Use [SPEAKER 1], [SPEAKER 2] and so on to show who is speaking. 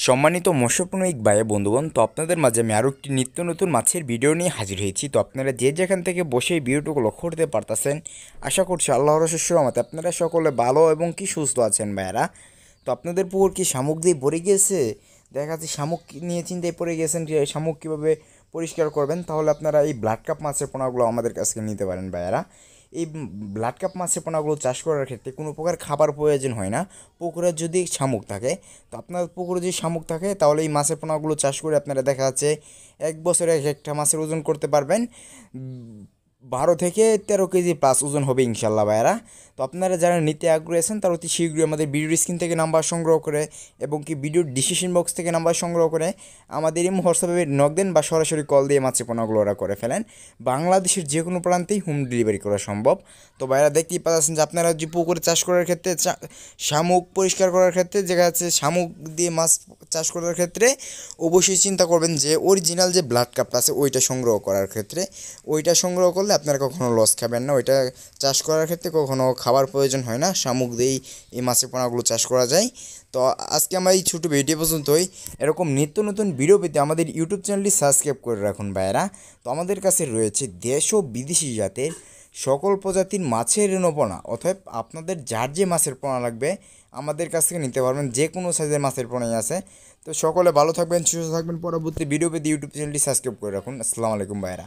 [SPEAKER 1] সম্মানিত মৎস্যপ্রেমিক ভাই বন্ধুগণ, তো আপনাদের মাঝে আমি আরও একটি নিত্য নতুন মাছের ভিডিও নিয়ে হাজির হয়েছি। তো আপনারা যে যেখান থেকে বসে এই ভিডিওটুকু লক্ষ্য করতে পারতেছেন, আশা করছি আল্লাহর অশেষ রহমতে আপনারা সকলে ভালো এবং কি সুস্থ আছেন ভাইয়ারা। তো আপনাদের পুকুর কি শামুক দিয়ে ভরে গিয়েছে? দেখা যাচ্ছে শামুক নিয়ে চিন্তায় পড়ে গেছেন যে শামুক কীভাবে পরিষ্কার করবেন, তাহলে আপনারা এই ব্লাড কাপ মাছের পোনাগুলো আমাদের কাছ থেকে নিতে পারেন ভাইয়ারা। এই ব্লাড কাপ মাছের পোনাগুলো চাষ করার ক্ষেত্রে কোনো প্রকার খাবার প্রয়োজন হয় না। পুকুরে যদি শামুক থাকে, তো আপনার পুকুরে যদি শামুক থাকে তাহলে এই মাছের পোনাগুলো চাষ করে আপনারা দেখা যাচ্ছে এক বছরে এক একটা মাছের ওজন করতে পারবেন 12 থেকে 13 কেজি প্লাস ওজন হবে ইনশাল্লাহ ভাইয়ারা। তো আপনারা যারা নিতে আগ্রহী আছেন তারা অতি শীঘ্রই আমাদের ভিডিওর স্ক্রিন থেকে নাম্বার সংগ্রহ করে এবং কি ভিডিওর ডিসক্রিপশন বক্স থেকে নাম্বার সংগ্রহ করে আমাদের এই হোয়াটসঅ্যাপে নক দেন বা সরাসরি কল দিয়ে মাছের পোনাগুলো অর্ডার করে ফেলেন। বাংলাদেশের যে কোনো প্রান্তেই হোম ডেলিভারি করা সম্ভব। তো ভাইয়ারা দেখতেই পাচ্ছেন যে আপনারা যে পুকুরে চাষ করার ক্ষেত্রে শামুক পরিষ্কার করার ক্ষেত্রে দেখা যাচ্ছে শামুক দিয়ে মাছ চাষ করার ক্ষেত্রে অবশ্যই চিন্তা করবেন যে অরিজিনাল যে ব্লাড কাপটা আছে ওইটা সংগ্রহ করার ক্ষেত্রে, ওইটা সংগ্রহ করলে আপনারা কখনো লস খাবেন না। ওইটা চাষ করার ক্ষেত্রে কখনো খাবার প্রয়োজন হয় না, শামুক দিয়েই এই মাছের পোনাগুলো চাষ করা যায়। তো আজকে আমরা এই ছোটো ভিডিও পর্যন্তই। এরকম নিত্য নতুন ভিডিও পেতে আমাদের ইউটিউব চ্যানেলটি সাবস্ক্রাইব করে রাখুন ভাইয়েরা। তো আমাদের কাছে রয়েছে দেশ ও বিদেশি জাতের সকল প্রজাতির মাছের রেণুপোনা, অতএব আপনাদের যার যে মাছের পোনা লাগবে আমাদের কাছ থেকে নিতে পারবেন, যে কোনো সাইজের মাছের পোনাই আছে। তো সকলে ভালো থাকবেন, সুস্থ থাকবেন। পরবর্তী ভিডিও পেতে ইউটিউব চ্যানেলটি সাবস্ক্রাইব করে রাখুন। আসসালামু আলাইকুম ভাইয়েরা।